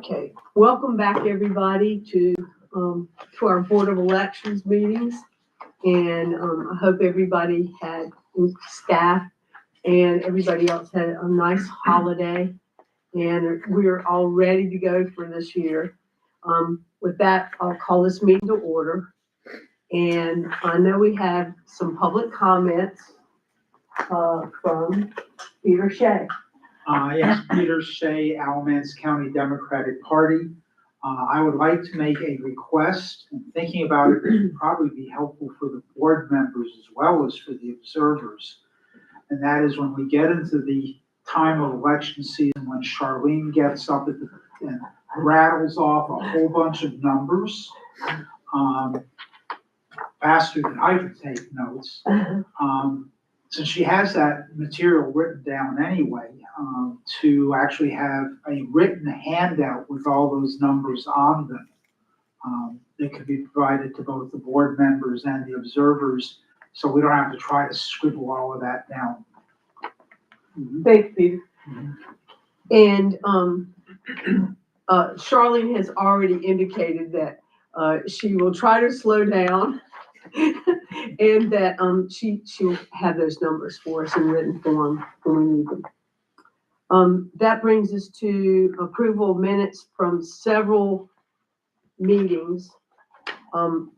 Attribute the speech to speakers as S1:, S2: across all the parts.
S1: Okay, welcome back everybody to our Board of Elections meetings. And I hope everybody had, staff and everybody else had a nice holiday. And we're all ready to go for this year. With that, I'll call this meeting to order. And I know we have some public comments from Peter Shea.
S2: Yes, Peter Shea, Alamance County Democratic Party. I would like to make a request, and thinking about it, it would probably be helpful for the board members as well as for the observers. And that is when we get into the time of election season, when Charlene gets up and rattles off a whole bunch of numbers, faster than I can take notes. Since she has that material written down anyway, to actually have a written handout with all those numbers on them that could be provided to both the board members and the observers, so we don't have to try to scribble all of that down.
S1: Thanks, Peter. And Charlene has already indicated that she will try to slow down and that she'll have those numbers for us in written form when we need them. That brings us to approval of minutes from several meetings. And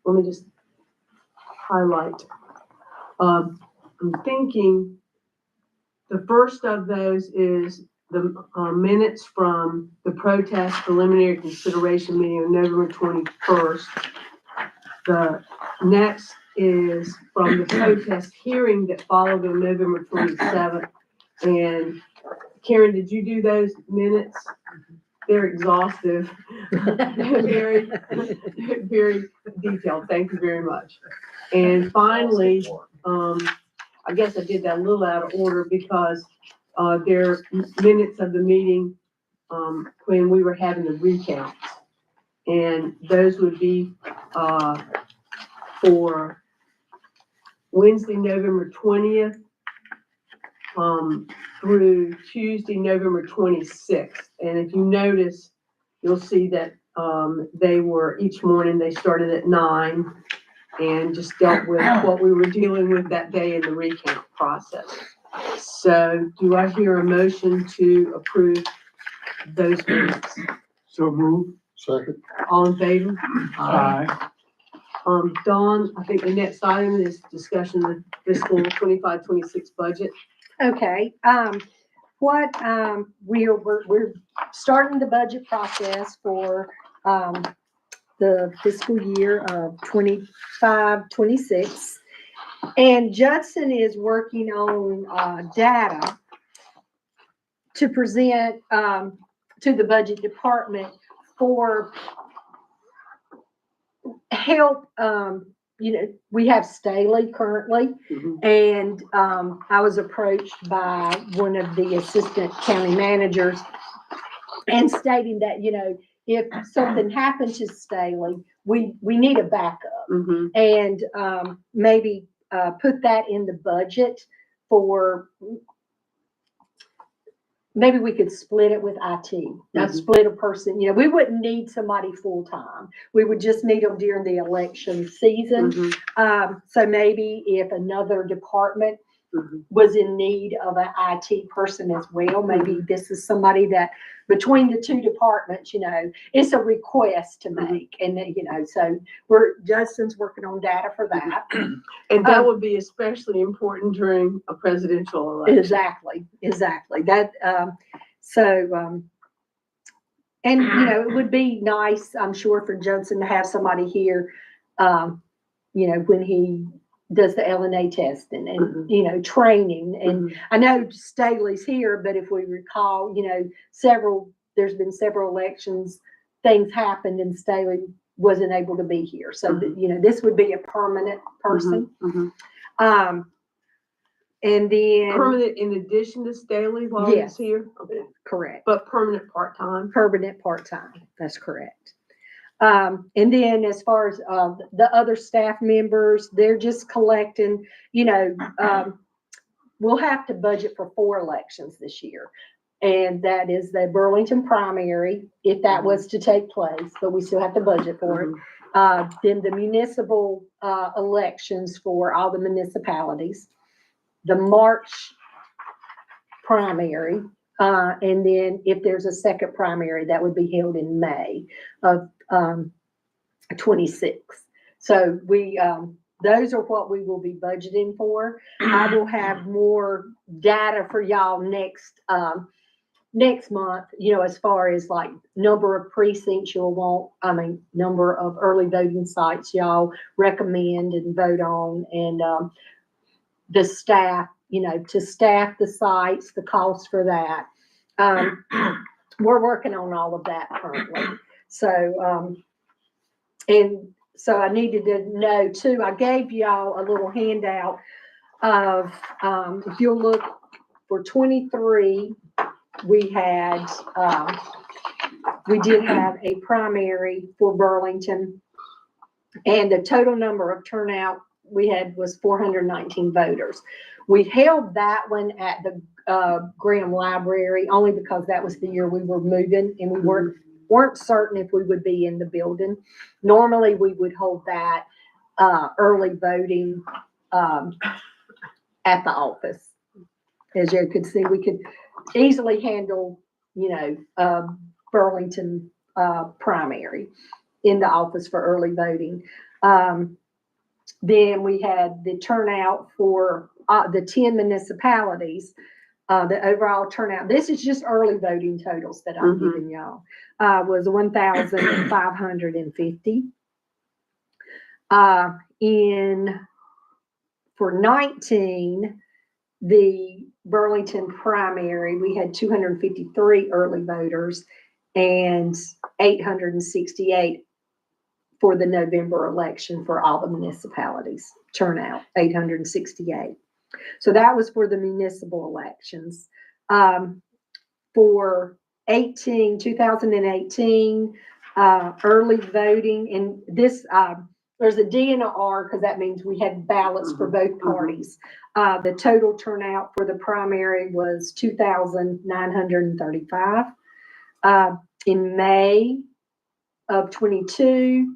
S1: let me just highlight. I'm thinking the first of those is the minutes from the protest preliminary consideration meeting on November 21st. The next is from the protest hearing that followed on November 27th. And Karen, did you do those minutes? They're exhaustive, very, very detailed. Thank you very much. And finally, I guess I did that a little out of order because they're minutes of the meeting when we were having the recounts. And those would be for Wednesday, November 20th through Tuesday, November 26th. And if you notice, you'll see that they were, each morning they started at 9 and just dealt with what we were dealing with that day in the recount process. So do I hear a motion to approve those minutes?
S3: So move. Second.
S1: All in favor?
S2: Aye.
S1: Dawn, I think the next item is discussion of the fiscal 25-26 budget.
S4: Okay, we're starting the budget process for, the fiscal year of 25-26. And Judson is working on, data to present, to the budget department for help. We have Staley currently, and I was approached by one of the assistant county managers and stating that, if something happens to Staley, we need a backup. And maybe put that in the budget for, maybe we could split it with IT, not split a person. We wouldn't need somebody full-time. We would just need them during the election season. So maybe if another department was in need of an IT person as well, maybe this is somebody that between the two departments, it's a request to make. And, so Justin's working on data for that.
S1: And that would be especially important during a presidential election.
S4: Exactly. That, and, it would be nice, I'm sure, for Judson to have somebody here, when he does the LNA testing and, training. And I know Staley's here, but if we recall, there's been several elections, things happened and Staley wasn't able to be here. So, this would be a permanent person. And then
S1: permanent in addition to Staley while he's here? Okay.
S4: Correct.
S1: But permanent part-time?
S4: Permanent part-time, that's correct. And then as far as the other staff members, they're just collecting, we'll have to budget for 4 elections this year. And that is the Burlington primary, if that was to take place, but we still have to budget for it. Then the municipal, elections for all the municipalities, the March primary, and then if there's a second primary, that would be held in May of, 26. So those are what we will be budgeting for. I will have more data for y'all next month, as far as like number of precincts you'll want, number of early voting sites y'all recommend and vote on, and the staff, to staff the sites, the cost for that. We're working on all of that currently. So, and so I needed to know too, I gave y'all a little handout of, if you'll look for 23, we did have a primary for Burlington, and the total number of turnout we had was 419 voters. We held that one at the Graham Library only because that was the year we were moving and we weren't certain if we would be in the building. Normally, we would hold that early voting at the office. As you could see, we could easily handle, Burlington primary in the office for early voting. Then we had the turnout for the 10 municipalities. The overall turnout, this is just early voting totals that I'm giving y'all, was 1,550. For 19, the Burlington primary, we had 253 early voters and 868 for the November election for all the municipalities. Turnout, 868. So that was for the municipal elections. For 2018, early voting, and this, there's a D and a R because that means we had ballots for both parties. The total turnout for the primary was 2,935. In May of 22,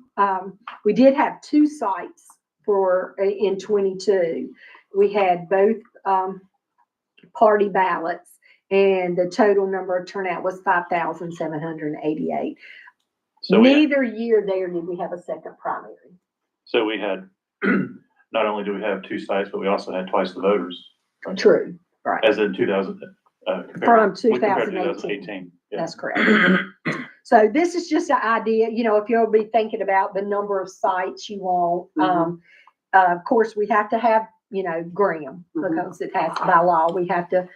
S4: we did have 2 sites in 22. We had both party ballots, and the total number of turnout was 5,788.
S5: So
S4: Neither year there did we have a second primary.
S5: So we had, not only do we have 2 sites, but we also had twice the voters. Right?
S4: True, right.
S5: As in 2000,
S4: From
S5: compared to
S4: 2018.
S5: 2018. Yeah.
S4: That's correct. So this is just an idea, if you'll be thinking about the number of sites you want. Of course, we have to have, Graham, because it has, by law, we have to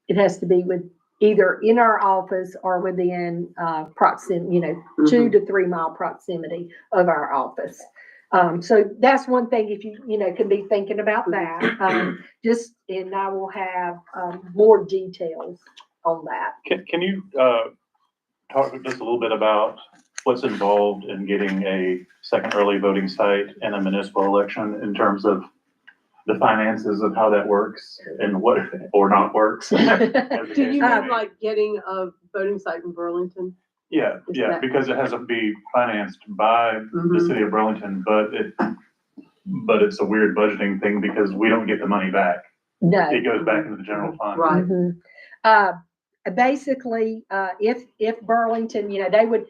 S4: it has to be with either in our office or within proximity, 2 to 3 mile proximity of our office. So that's one thing, if you, can be thinking about that. And I will have more details on that.
S5: Can you talk just a little bit about what's involved in getting a second early voting site in a municipal election in terms of the finances of how that works and what or not works?
S1: Do you mean like getting a voting site in Burlington?
S5: Yeah, because it has to be financed by the city of Burlington, but it's a weird budgeting thing because we don't get the money back.
S4: No.
S5: It goes back into the general fund.
S1: Right.
S4: Basically, if Burlington, they would,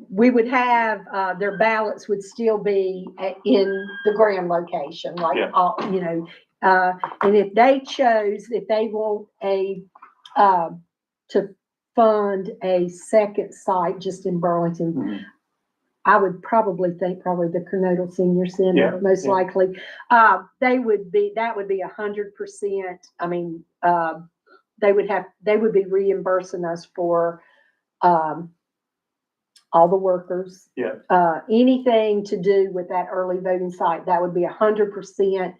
S4: we would have, their ballots would still be in the Graham location, like, and if they want to fund a second site just in Burlington, I would probably think the Coronado Senior Center, most likely. That would be 100%. I mean, they would be reimbursing us for, all the workers. Anything to do with that early voting site, that would be 100%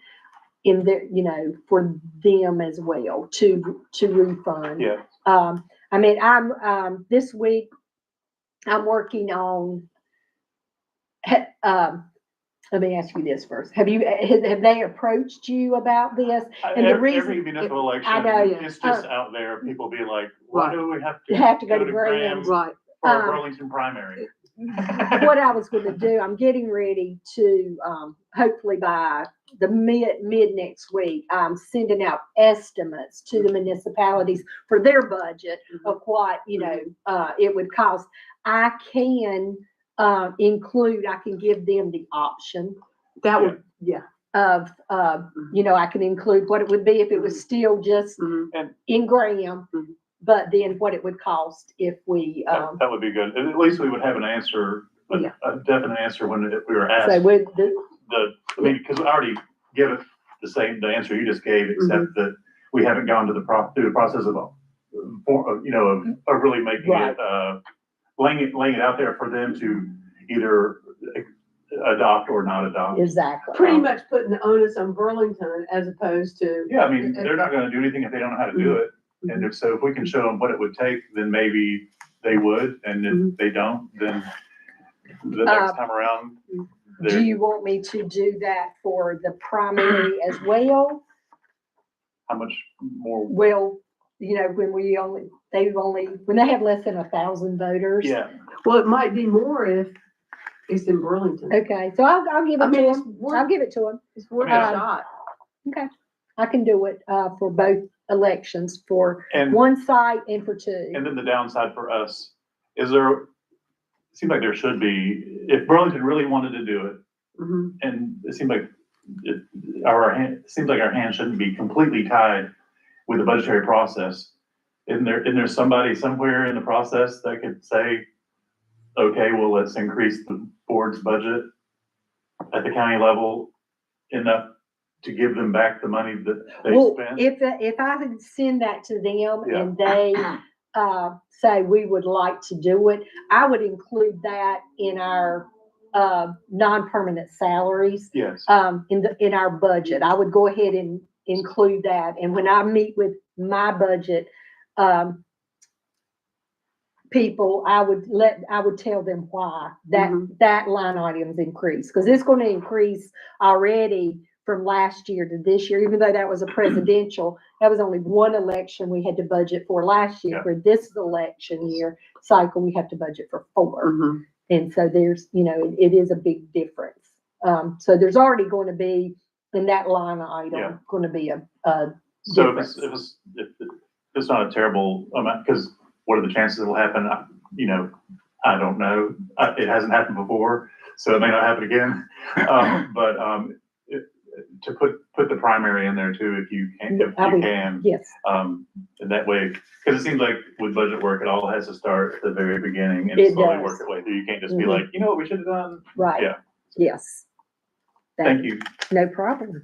S4: in their, for them as well to refund. I'm this week I'm working on let me ask you this first. Have they approached you about this? And the
S5: Every
S4: reason-
S5: municipal election,
S4: I know,
S5: it's just out there, people be like, why
S1: Right.
S5: do we have
S4: You
S5: to?
S4: have to go to Graham's.
S1: Right.
S5: For a
S4: Um,
S5: Burlington primary.
S4: What I was gonna do, I'm getting ready to, hopefully by the mid next week, I'm sending out estimates to the municipalities for their budget of what, it would cost. I can, I can give them the option
S1: That would, yeah.
S4: of, I can include what it would be if it was still just
S1: Mhm.
S4: in Graham,
S1: Mhm.
S4: but then what it would cost if we,
S5: That would be good. At least we would have an answer,
S1: Yeah.
S5: a definite answer when we were
S4: so
S5: asked.
S4: with
S5: Because I already give it the answer you just gave, except that we haven't gone to through the process of, of really making it, laying it out there for them to either adopt or not adopt.
S4: exactly.
S1: Pretty much putting the onus on Burlington as opposed to.
S5: Yeah, I mean, they're not gonna do anything if they don't know how to do it. And if we can show them what it would take, then maybe they would, and if they don't, then the next time around,
S4: Do you want me to do that for the primary as well?
S5: how much more,
S4: Well, when when they have less than 1,000 voters.
S5: yeah,
S1: Well, it might be more if it's in Burlington.
S4: Okay, so I'll give
S1: I
S4: it
S1: mean,
S4: to
S1: it's
S4: them.
S1: worth,
S4: I'll give it to them.
S1: it's worth a
S5: Yeah.
S1: shot.
S4: Okay. I can do it, for both elections, for
S5: and,
S4: one site and for two.
S5: and then the downside for us, it seems like there should be, if Burlington really wanted to do it,
S1: Mhm.
S5: and it seems like it seems like our hands shouldn't be completely tied with the budgetary process. Isn't there somebody somewhere in the process that could say, okay, well, let's increase the board's budget at the county level enough to give them back the money that they
S4: Well,
S5: spent?
S4: if I could send that to them
S5: Yeah.
S4: and they, say we would like to do it, I would include that in our, non-permanent salaries,
S5: Yes,
S4: in our budget. I would go ahead and include that. And when I meet with my budget, people, I would tell them why that line item's increased. Because it's gonna increase already from last year to this year, even though that was a presidential, that was only one election we had to budget for last year.
S5: Yeah.
S4: For this election year cycle, we have to budget for 4.
S1: Mhm.
S4: And so there's, it is a big difference. So there's already going to be, in that line
S5: Yeah.
S4: item, going to be a
S5: so
S4: difference.
S5: if it's not a terrible amount, because what are the chances it'll happen? I don't know. It hasn't happened before, so it may not happen again. To put the primary in there too, if you can,
S4: Yes,
S5: and that way, because it seems like with budget work, it all has to start at the very beginning and
S4: It
S5: slowly
S4: does.
S5: work its way through. You can't just be
S4: Mhm.
S5: like, what we should have done.
S4: right.
S5: Yeah.
S4: Yes.
S5: Thank you.
S4: No problem.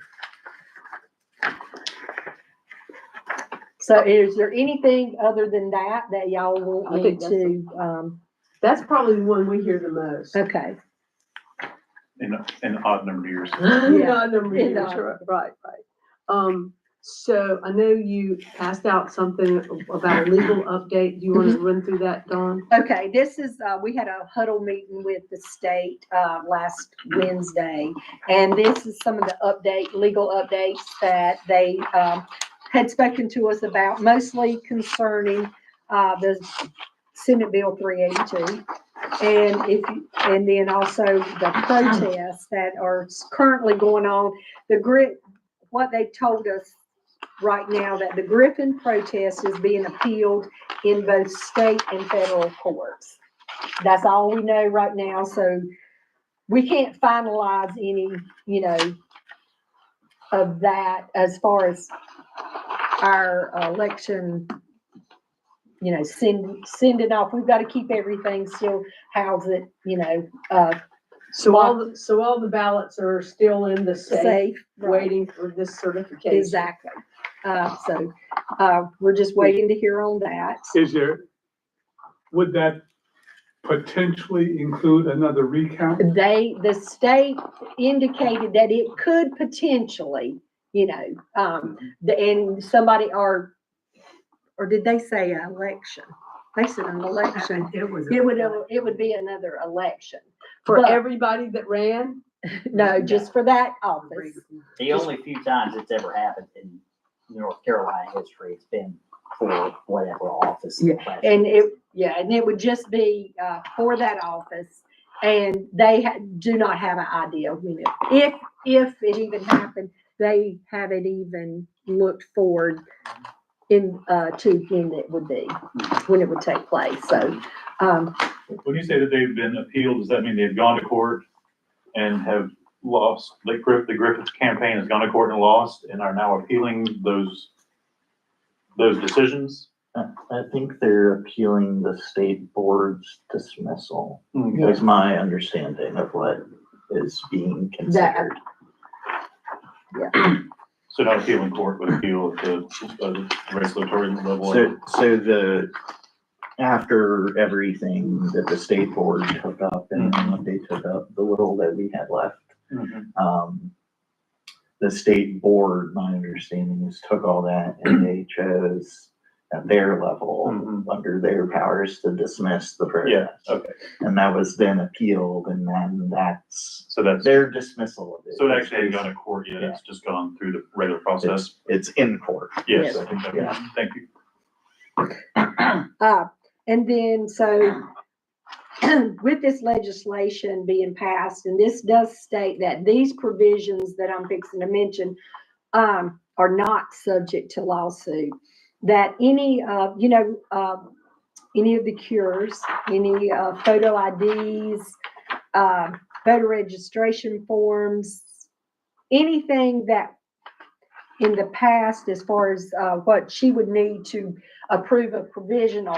S4: So is there anything other than that y'all want
S1: I
S4: me
S1: think that's
S4: to,
S1: That's probably the one we hear the most.
S4: okay,
S5: In odd numbered years.
S1: Yeah, number
S4: Yeah.
S1: years, right. So I know you passed out something about a legal update. Do you want to run through that, Dawn?
S4: okay, this is, we had a huddle meeting with the state, last Wednesday. And this is some of the legal updates that they, had spoken to us about, mostly concerning, the Senate Bill 382. And then also the protests that are currently going on. What they told us right now, that the Griffin protest is being appealed in both state and federal courts. That's all we know right now, so we can't finalize any, of that as far as our election, sending off. We've got to keep everything still house it,
S1: So all the ballots are still in the safe,
S4: safe. right.
S1: waiting for this certification.
S4: Exactly. We're just waiting to hear on that.
S3: Would that potentially include another recount?
S4: The state indicated that it could potentially, and somebody, or did they say an election? They said an election. It would be another election.
S1: For
S4: But-
S1: everybody that ran?
S4: No, just for that office.
S6: The only few times it's ever happened in North Carolina history, it's been for whatever office. the class
S4: And
S6: is.
S4: it would just be, for that office. And they do not have an idea when if it even happened, they haven't even looked forward to when it would be, when it would take place. So,
S5: When you say that they've been appealed, does that mean they've gone to court and have lost? Like the Griffith campaign has gone to court and lost and are now appealing those decisions?
S7: I think they're appealing the state board's dismissal,
S5: Okay.
S7: is my understanding of what is being considered.
S5: So not appealing court, but appeal at the regulatory level.
S7: So after everything that the state board took up and then when they took up the little that we had left,
S5: Mhm.
S7: the state board, my understanding is took all that and they chose at their level,
S5: Mhm.
S7: under their powers, to dismiss the
S5: Yeah,
S7: protest.
S5: okay.
S7: And that was then appealed, and then that's
S5: So that's,
S7: their dismissal of it.
S5: so it actually hasn't gone to court yet. It's just gone through the regular process.
S7: It's in court.
S5: Yes,
S4: Yes.
S5: I think that,
S7: Yeah.
S5: thank you.
S4: and then, so with this legislation being passed, and this does state that these provisions that I'm fixing to mention, are not subject to lawsuit, that any, any of the cures, any, photo IDs, voter registration forms, anything that in the past, as far as, what she would need to approve a provisional,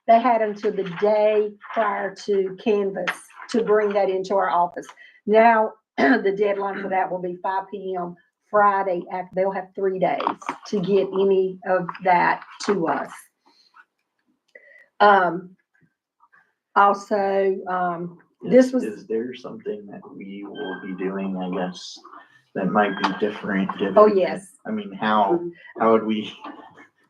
S4: they had until the day prior to canvass to bring that into our office. Now, the deadline for that will be 5 p.m. Friday. After they'll have 3 days to get any of that to us. Also, this was,
S7: Is there something that we will be doing, I guess, that might be different? given-
S4: oh, yes.
S7: I mean, how would we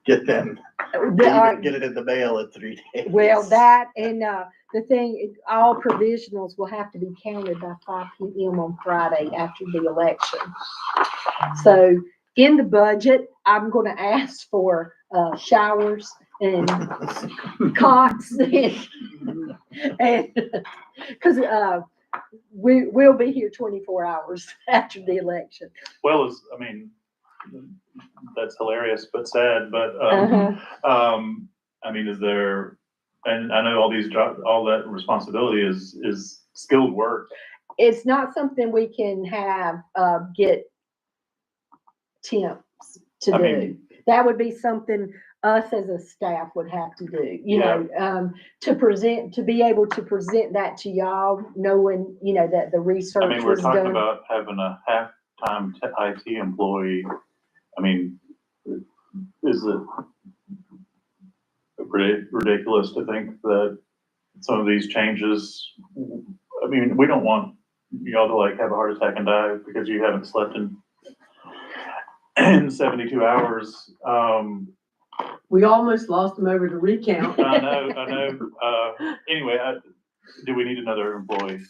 S7: get them, get it in the mail in 3 days?
S4: Well, that and, the thing, all provisionals will have to be counted by 5 p.m. on Friday after the election. So in the budget, I'm gonna ask for, showers and cots and, cause, we'll be here 24 hours after the election.
S5: Well, I mean, that's hilarious, but sad, but,
S4: Uh-huh.
S5: I mean, is there, and I know all these jobs, all that responsibility is skilled work.
S4: It's not something we can have, get temps to
S5: I
S4: do.
S5: mean-
S4: That would be something us as a staff would have to do, you know, to be able to present that to y'all, knowing, you know, that the research
S5: I mean, we're
S4: was
S5: talking
S4: done.
S5: about having a half-time IT employee. I mean, is it ridiculous to think that some of these changes, I mean, we don't want y'all to like have a heart attack and die because you haven't slept in 72 hours.
S1: We almost lost them over the recount.
S5: I know. Anyway, do we need another employee?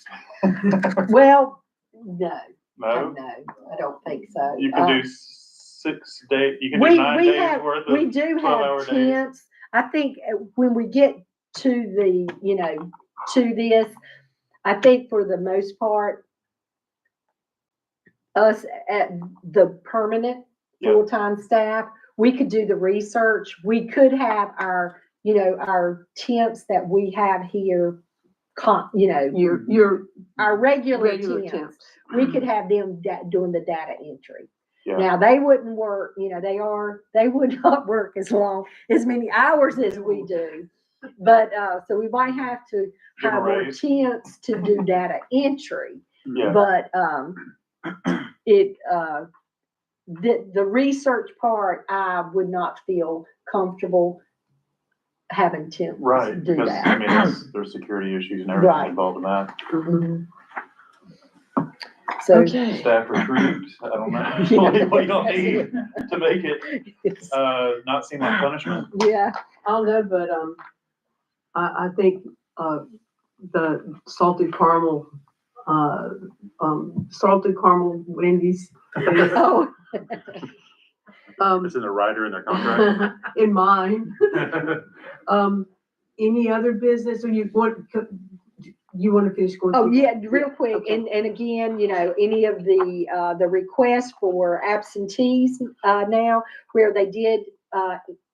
S4: Well, no,
S5: No?
S4: no, I don't think so.
S5: You can do 6 days, you can do
S4: We
S5: 9
S4: we
S5: days
S4: have,
S5: worth
S4: we
S5: of
S4: do
S5: 12-hour
S4: have
S5: days.
S4: temps. I think when we get to the, you know, to this, I think for the most part, us at the permanent
S5: Yeah.
S4: full-time staff, we could do the research. We could have our, you know, our temps that we have here,
S1: Your
S4: our regular
S1: regular
S4: temps.
S1: temps.
S4: We could have them doing the data entry.
S5: Yeah.
S4: Now, they wouldn't work, you know, they would not work as many hours as we do. But, so we might have to
S5: Give a
S4: have more
S5: raise.
S4: temps to do data entry.
S5: Yeah.
S4: But, the research part, I would not feel comfortable having temps
S5: Right,
S4: do
S5: because I mean,
S4: that.
S5: there's security issues and everything
S4: Right.
S5: involved in that.
S4: Mhm. So,
S1: Okay.
S5: Staff retreat, I don't know.
S4: Yeah.
S5: What do y'all need to make it,
S4: it's-
S5: not seem like punishment?
S4: yeah,
S1: I don't know, but, I think, the salted caramel, salted caramel Wendy's.
S4: Oh,
S5: It's in the rider in their contract.
S1: In mine. Any other business, or you want to finish going?
S4: oh,
S1: through
S4: yeah,
S1: that?
S4: real quick,
S1: Okay.
S4: and again, you know, any of the requests for absentees, now, where they did,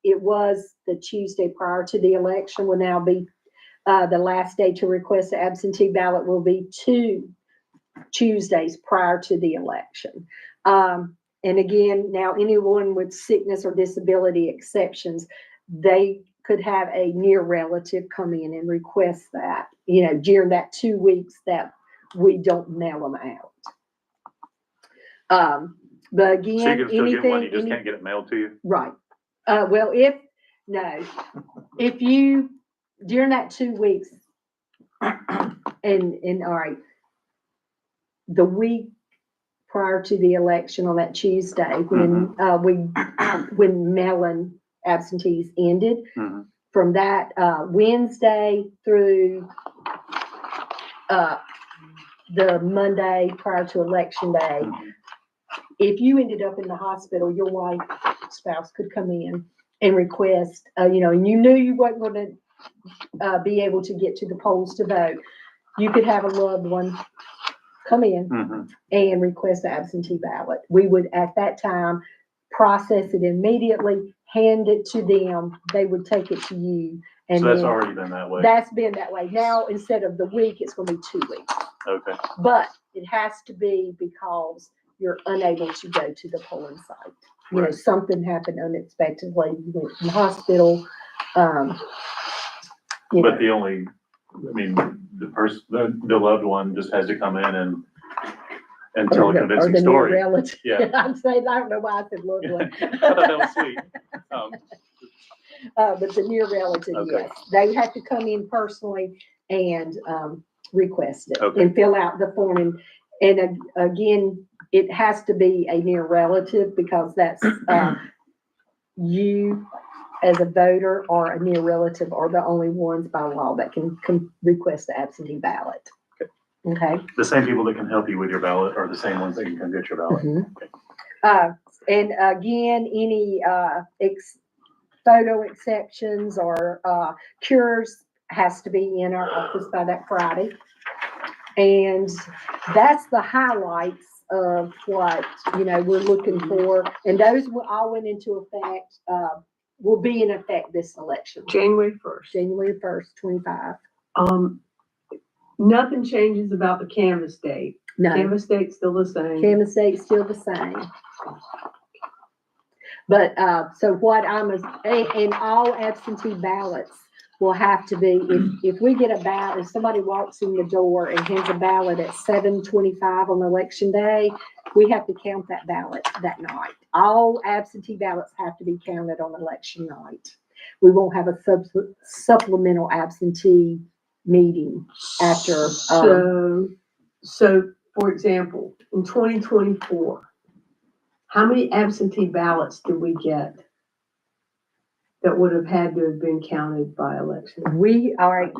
S4: it was the Tuesday prior to the election will now be, the last day to request an absentee ballot will be 2 Tuesdays prior to the election. And again, now anyone with sickness or disability exceptions, they could have a near relative come in and request that, you know, during that 2 weeks that we don't mail them out. But
S5: So
S4: again,
S5: you can still get one,
S4: anything,
S5: you just can't get it mailed to you?
S4: right. Well, if you, during that 2 weeks, and all right, the week prior to the election on that Tuesday, when, when mail-in absentees ended,
S5: Mhm.
S4: from that, Wednesday through, the Monday prior to election day,
S5: Mhm.
S4: if you ended up in the hospital, your wife, spouse could come in and request, you know, and you knew you weren't gonna, be able to get to the polls to vote, you could have a loved one come in
S5: Mhm.
S4: and request the absentee ballot. We would, at that time, process it immediately, hand it to them, they would take it to you. And
S5: So that's
S4: then
S5: already been that way?
S4: that's been that way. Now, instead of the week, it's gonna be 2 weeks.
S5: Okay.
S4: But it has to be because you're unable to go to the polling site. You know,
S5: Right.
S4: something happened unexpectedly, you went to the hospital, you
S5: But
S4: know,
S5: the only, I mean, the person, the loved one just has to come in and tell a
S4: or the
S5: convincing
S4: near
S5: story.
S4: relative.
S5: Yeah.
S4: I'm saying, I don't know why I said loved one.
S5: I thought that was sweet.
S4: But the near relative,
S5: Okay.
S4: yes, they have to come in personally and, request it
S5: Okay.
S4: and fill out the form. And again, it has to be a near relative because that's, you as a voter or a near relative are the only ones by law that can request the absentee ballot. Okay?
S5: The same people that can help you with your ballot are the same ones that can come get your ballot.
S4: Mhm. And again, any, photo exceptions or, cures has to be in our office by that Friday. And that's the highlights of what, you know, we're looking for. And those all went into effect, will be in effect this election,
S1: January 1st.
S4: January 1st, 25.
S1: Nothing changes about the canvas date.
S4: No,
S1: Canvas date's still the same.
S4: Kansas State's still the same. But, so what and all absentee ballots will have to be, if we get a ballot, if somebody walks in the door and hands a ballot at 7:25 on election day, we have to count that ballot that night. All absentee ballots have to be counted on election night. We won't have a supplemental absentee meeting after,
S1: So, for example, in 2024, how many absentee ballots did we get that would have had to have been counted by election?
S4: we are,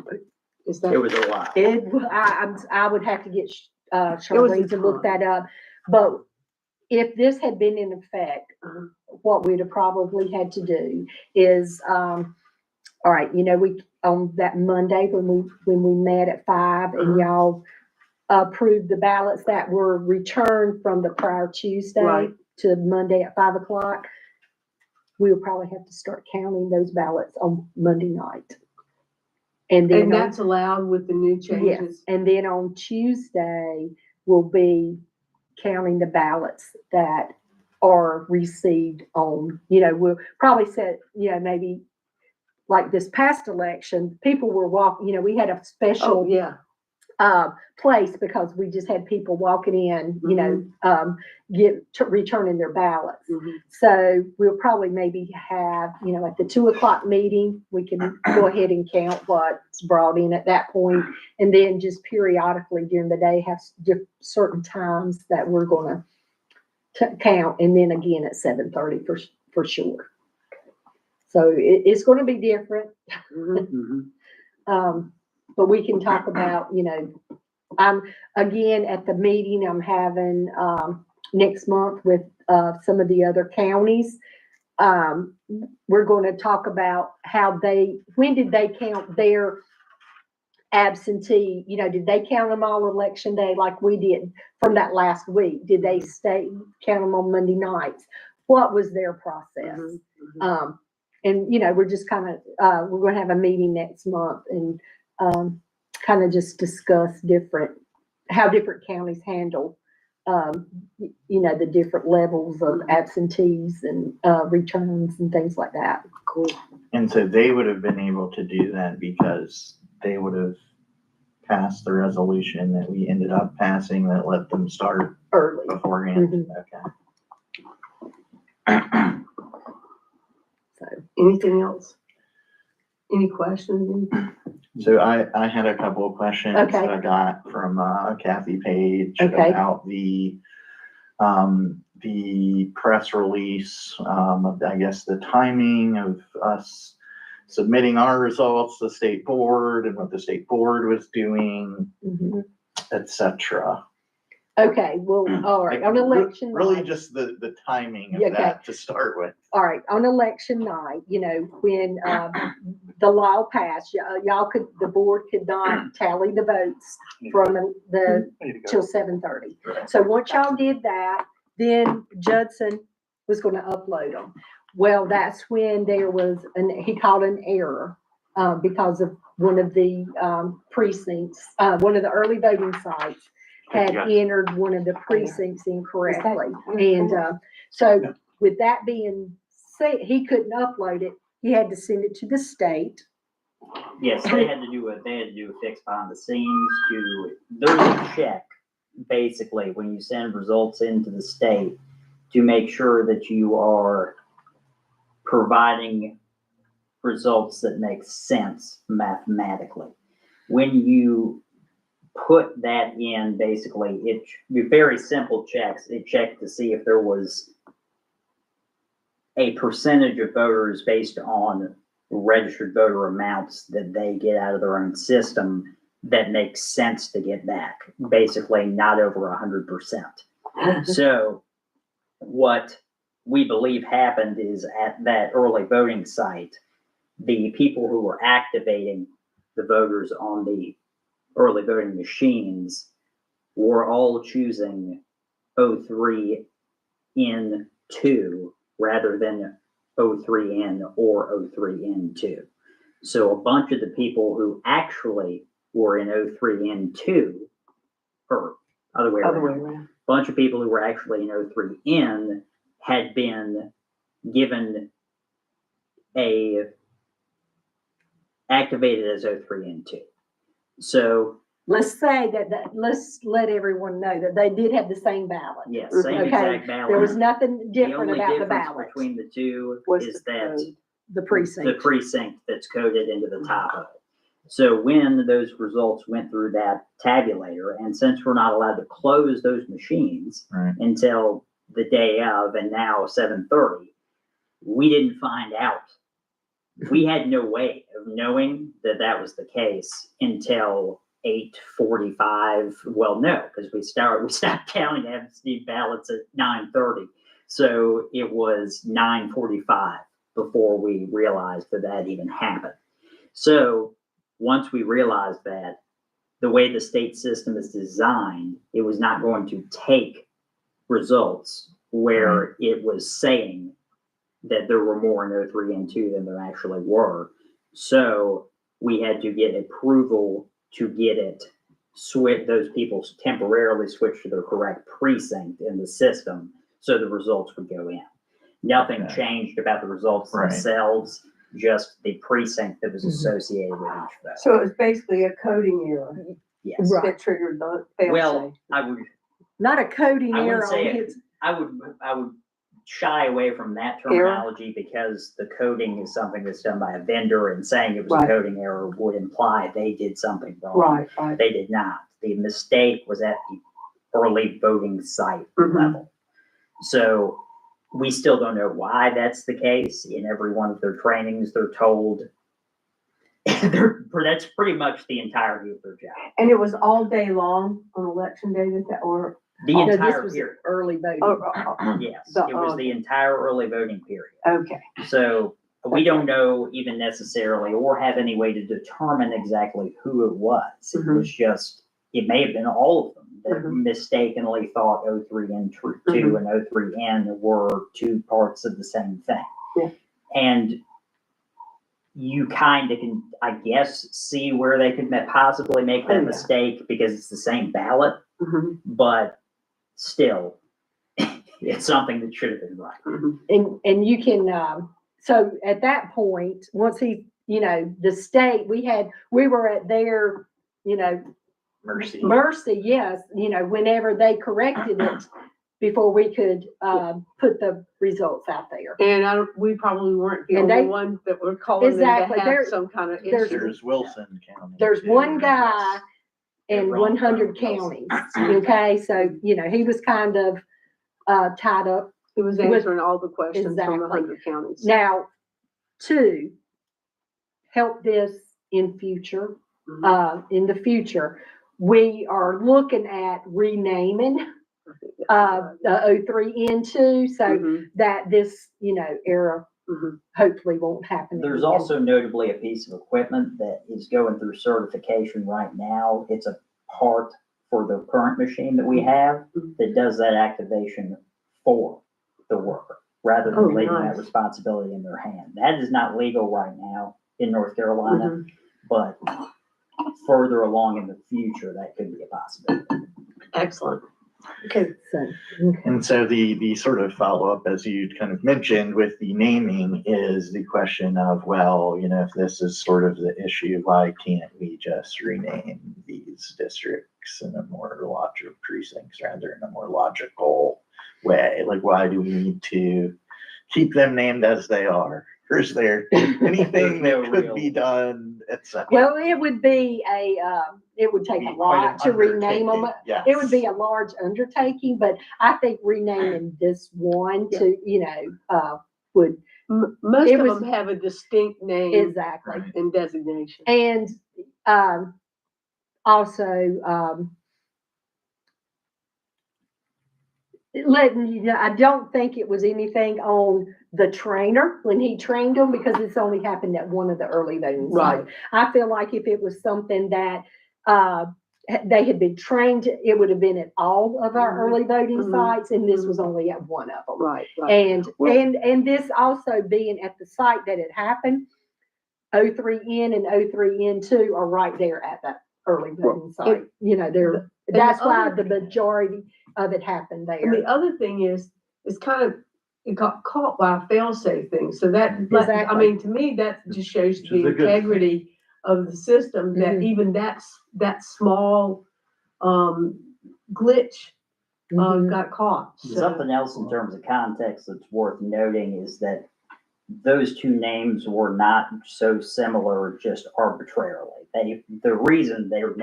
S1: Is that?
S6: It was a lot.
S4: I would have to get,
S1: It was a
S4: Charlene to look
S1: ton.
S4: that up. But if this had been in effect, what we'd have probably had to do is, all right, you know, we, on that Monday when we met at 5 and y'all approved the ballots that were returned from the prior Tuesday
S1: Right.
S4: to Monday at 5 o'clock, we'll probably have to start counting those ballots on Monday night. And then,
S1: And that's allowed with the new
S4: yes,
S1: changes?
S4: and then on Tuesday, we'll be counting the ballots that are received on, you know, we'll probably set, you know, maybe like this past election, people were walking, you know, we had a
S1: Oh,
S4: special,
S1: yeah.
S4: place because we just had people walking in, you know, returning their ballots.
S1: Mhm.
S4: So we'll probably maybe have, you know, at the 2 o'clock meeting, we can go ahead and count what's brought in at that point, and then just periodically during the day have certain times that we're gonna count, and then again at 7:30 for sure. So it's gonna be different.
S1: Mhm.
S4: But we can talk about, you know, Again, at the meeting I'm having, next month with, some of the other counties, we're going to talk about when did they count their absentee, did they count them all election day like we did from that last week? Did they count them on Monday nights? What was their process? And, we're just kind of, we're going to have a meeting next month and, kind of just discuss how different counties handle, the different levels of absentees and, returns and things like that.
S1: Cool.
S7: And so they would have been able to do that because they would have passed the resolution that we ended up passing that let them start
S4: Early.
S7: beforehand. Okay.
S4: So,
S1: Anything else? Any questions?
S7: So I had a couple of questions
S4: Okay.
S7: that I got from Kathy Page
S4: Okay.
S7: about the press release, I guess the timing of us submitting our results to the state board and what the state board was doing,
S4: mhm.
S7: et cetera.
S4: Okay, well, all right, on election
S7: Really
S4: night.
S7: just the timing
S4: Yeah,
S7: of
S4: okay.
S7: that to start with.
S4: All right, on election night, when the law passed, the board could not tally the votes from till 7:30.
S7: Right.
S4: So once y'all did that, then Judson was gonna upload them. Well, that's when there was he called an error, because of one of the precincts, one of the early voting sites had
S5: Yeah.
S4: entered one of the precincts incorrectly. And so with that being said, he couldn't upload it. He had to send it to the state.
S6: Yes, they had to do a fix behind the scenes there's a check, basically, when you send results into the state to make sure that you are providing results that make sense mathematically. When you put that in, basically, it's very simple checks. It checked to see if there was a percentage of voters based on registered voter amounts that they get out of their own system that makes sense to get back. Basically, not over 100%. So what we believe happened is at that early voting site, the people who were activating the voters on the early voting machines were all choosing 03N2 rather than 03N or 03N2. So a bunch of the people who actually were in 03N2, or other way around, bunch of people who were actually in 03N had been given activated as 03N2. So
S4: Let's say let's let everyone know that they did have the same ballot.
S6: yes, same
S4: Okay,
S6: exact ballot.
S4: There was nothing
S6: The
S4: different
S6: only
S4: about the
S6: difference
S4: ballot.
S6: between the two
S1: Was
S6: is
S1: the
S6: that
S1: code.
S4: The precinct.
S6: the precinct that's coded into the top of it. So when those results went through that tabulator, and since we're not allowed to close those machines
S7: Right.
S6: until the day of, and now 7:30, we didn't find out. We had no way of knowing that that was the case until 8:45. Well, no, because we stopped counting absentee ballots at 9:30. So it was 9:45 before we realized that even happened. So once we realized that, the way the state system is designed, it was not going to take results where it was saying that there were more in 03N2 than there actually were. So we had to get approval to get it those people temporarily switched to their correct precinct in the system so the results would go in. Nothing
S7: Okay.
S6: changed about the results
S7: Right.
S6: themselves, just the precinct that was associated with each vote.
S1: So it was basically a coding error
S6: Yes.
S4: Right.
S1: that triggered the fail
S6: Well,
S1: safe.
S4: Not a coding
S6: I wouldn't
S4: error on
S6: say it.
S4: his.
S6: I would shy away from that terminology because the coding is something that's done by a vendor, and saying it was
S1: Right.
S6: a coding error would imply they did something wrong.
S1: Right.
S6: They did not. The mistake was at the early voting site
S1: Mhm.
S6: level. So we still don't know why that's the case. In every one of their trainings, they're told That's pretty much the entirety of their job.
S1: And it was all day long on election day or?
S6: The
S4: No, this
S6: entire
S4: was
S6: period.
S4: early voting.
S6: Yes,
S1: the-
S6: it was the entire early voting period.
S1: Okay.
S6: So we don't know even necessarily or have any way to determine exactly who it was. It
S1: Mhm.
S6: was just, it may have been all of them that
S1: Mhm.
S6: mistakenly thought O3 and 2
S1: Mhm.
S6: and O3N were two parts of the same thing.
S1: Yeah.
S6: And you kind of can, I guess, see where they could possibly make
S1: Oh,
S6: that
S1: yeah.
S6: mistake because it's the same ballot,
S1: Mhm,
S6: but still, it's something that should have been right.
S1: mhm.
S4: And you can, so at that point, once he, the state, we were at their,
S7: Mercy.
S4: mercy, yes, whenever they corrected it before we could, put the results out there.
S1: And we probably weren't the
S4: And
S1: only
S4: they-
S1: ones that were calling them to
S4: Exactly.
S1: have
S4: There-
S1: some kind of
S4: there's-
S1: issue.
S7: There's Wilson County.
S4: There's
S7: too.
S4: one guy in
S6: Wrong
S4: 100
S6: phone.
S4: counties, okay? So, he was kind of, tied up.
S1: He was answering all the questions from
S4: Exactly.
S1: 100 counties.
S4: Now, to help this in future, in the future, we are looking at renaming, the O3N2, so
S1: Mhm,
S4: that this, error
S1: mhm.
S4: hopefully won't happen.
S6: There's
S4: again.
S6: also notably a piece of equipment that is going through certification right now. It's a part for the current machine that we have that does that activation for the worker, rather
S1: Oh,
S6: than leaving that
S1: nice.
S6: responsibility in their hand. That is not legal right now in North Carolina,
S1: Mhm.
S6: but further along in the future, that could be a possibility.
S1: Excellent.
S4: So,
S7: And so the sort of follow-up, as you kind of mentioned with the naming, is the question of, well, if this is sort of the issue, why can't we just rename these districts in a more logical precincts rather in a more logical way? Like, why do we need to keep them named as they are? Or is there anything
S6: There's no
S7: that could
S6: real-
S7: be done, et cetera?
S4: well, it would be it would take a
S7: Be quite an
S4: lot to rename them.
S7: undertaking, yes.
S4: It would be a large undertaking, but I think renaming this one to, would,
S1: Most
S4: It
S1: of
S4: was-
S1: them have a distinct name
S4: exactly.
S7: Right.
S1: and designation.
S4: And, also, letting you know, I don't think it was anything on the trainer when he trained them, because it's only happened at one of the early voting sites. I feel like if it was something that, they had been trained, it would have been at all of our
S1: Mhm.
S4: early voting
S1: Mhm.
S4: sites, and this was only at one of them.
S1: Right, right.
S4: And,
S1: Well-
S4: and this also being at the site that it happened, O3N and O3N2 are right there at that early voting site. That's why
S1: other-
S4: the majority of it happened
S1: And the
S4: there.
S1: other thing is, it got caught by a fail-safe thing, so that, I
S4: Exactly.
S1: mean, to me, that just shows
S7: Which is
S1: the
S7: a good thing.
S1: integrity of the system, that
S4: Mhm.
S1: even that small, glitch,
S4: Mhm.
S1: got caught, so.
S6: Something else in terms of context that's worth noting is that those two names were not so similar just arbitrarily. The reason they were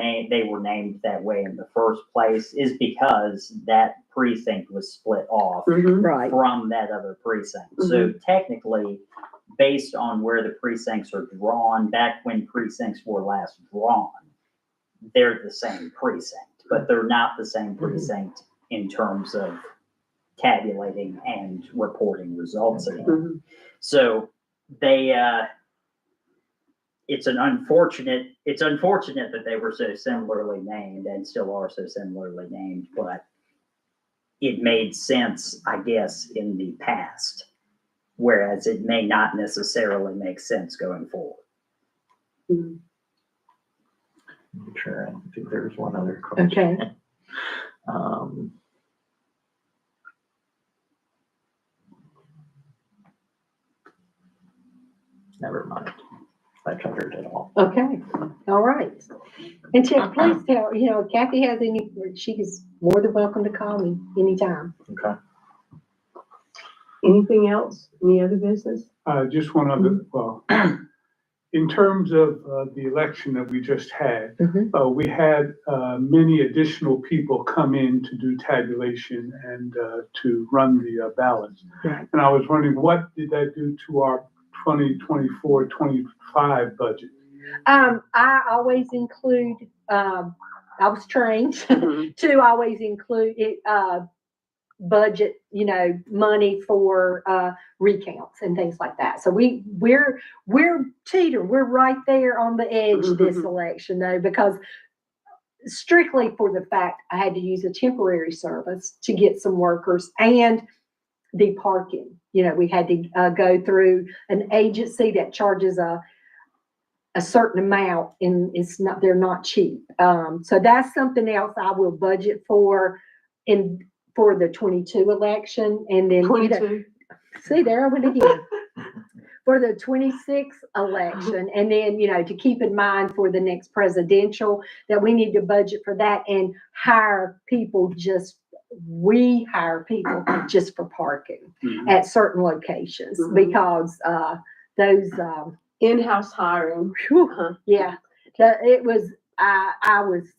S6: named that way in the first place is because that precinct was split off
S1: Mhm.
S4: Right.
S6: from that other precinct. So technically, based on where the precincts are drawn, back when precincts were last drawn, they're the same precinct, but they're not the same precinct in terms of tabulating and reporting results anymore.
S1: Mhm.
S6: So they, it's unfortunate that they were so similarly named and still are so similarly named, but it made sense, I guess, in the past, whereas it may not necessarily make sense going forward.
S1: Mhm.
S7: Sure, I think there was one other question.
S4: Okay.
S7: Never mind. I covered it all.
S4: Okay, all right. And Chip, please tell, if Kathy has any, she is more than welcome to call me anytime.
S7: Okay.
S1: Anything else? Any other business?
S3: Just one other, well, in terms of the election that we just had,
S4: Mhm.
S3: we had many additional people come in to do tabulation and to run the ballots.
S4: Right.
S3: And I was wondering, what did that do to our 2024-25 budget?
S4: I always include, I was trained
S1: Mhm.
S4: to always include it, budget, money for, recounts and things like that. So we're teetering, we're right there on the edge this
S1: Mhm.
S4: election though, because strictly for the fact I had to use a temporary service to get some workers and the parking. We had to go through an agency that charges a certain amount and they're not cheap. So that's something else I will budget for for the 22 election. And then,
S1: 22.
S4: see, there I went again. For the 26 election, and then, to keep in mind for the next presidential, that we need to budget for that and hire people we hire people just for parking at certain locations
S1: Mhm.
S4: because, those,
S1: In-house hiring.
S4: whew,
S1: Uh-huh.
S4: yeah, I was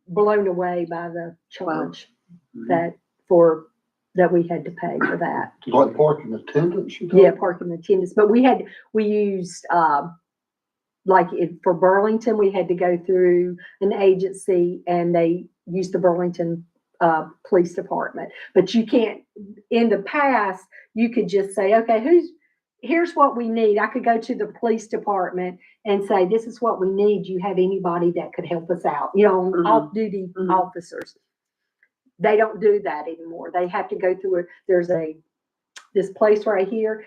S4: blown away by the charge that we had to pay for that.
S8: Like parking attendants? you
S4: Yeah,
S8: talking?
S4: parking attendants, but we used, for Burlington, we had to go through an agency and they used the Burlington, Police Department. But you can't, in the past, you could just say, okay, here's what we need. I could go to the police department and say, this is what we need. Do you have anybody that could help us out?
S1: Mhm.
S4: Off-duty
S1: Mhm.
S4: officers. They don't do that anymore. They have to go through there's this place right here.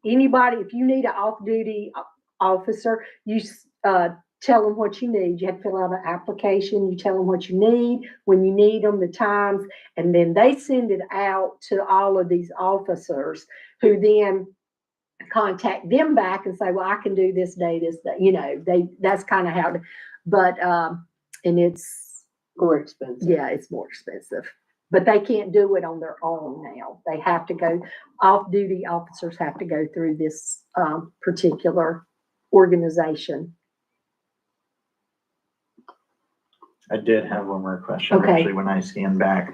S4: Anybody, if you need an off-duty officer, you tell them what you need. You have to fill out an application. You tell them what you need, when you need them, the times, and then they send it out to all of these officers who then contact them back and say, well, I can do this day, that's kind of how, but, and it's,
S1: More expensive.
S4: yeah, it's more expensive, but they can't do it on their own now. They have to go, off-duty officers have to go through this particular organization.
S7: I did have one more question,
S4: Okay.
S7: actually, when I stand back.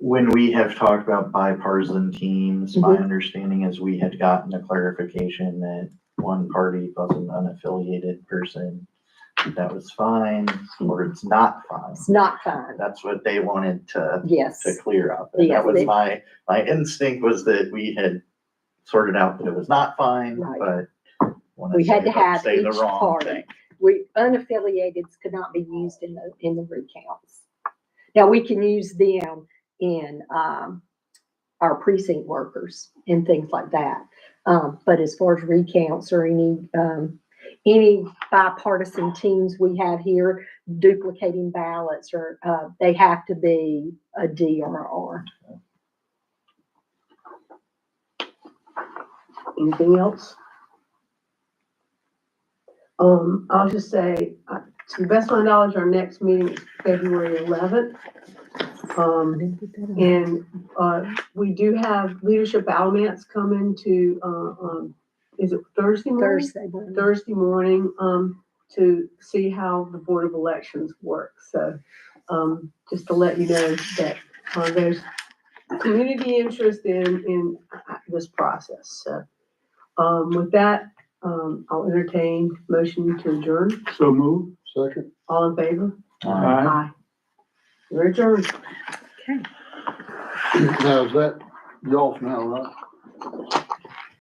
S7: When we have talked about bipartisan teams, my understanding is we had gotten a clarification that one party plus an unaffiliated person, that was fine, or it's not fine.
S4: It's not fine.
S7: That's what they wanted to
S4: Yes.
S7: clear up. And
S4: Yes,
S7: that was
S4: they-
S7: my instinct was that we had sorted out that it was not fine,
S4: Right.
S7: but wanna
S4: We had
S7: say
S4: to have
S7: say the
S4: each
S7: wrong
S4: party.
S7: thing.
S4: Unaffiliateds could not be used in the recounts. Now, we can use them in, our precinct workers and things like that. But as far as recounts or any bipartisan teams we have here duplicating ballots or, they have to be a DRR.
S1: Anything else? I'll just say, to the best of my knowledge, our next meeting is February 11th. And, we do have Leadership Alamance coming to, is it Thursday morning?
S4: Thursday morning.
S1: Thursday morning, to see how the Board of Elections works. So, just to let you know that, there's community interest in this process. So, with that, I'll entertain motion to adjourn.
S3: So move.
S8: Second.
S1: All in favor?
S3: Aye.
S1: We're adjourned.
S8: Now, is that, you off now, right?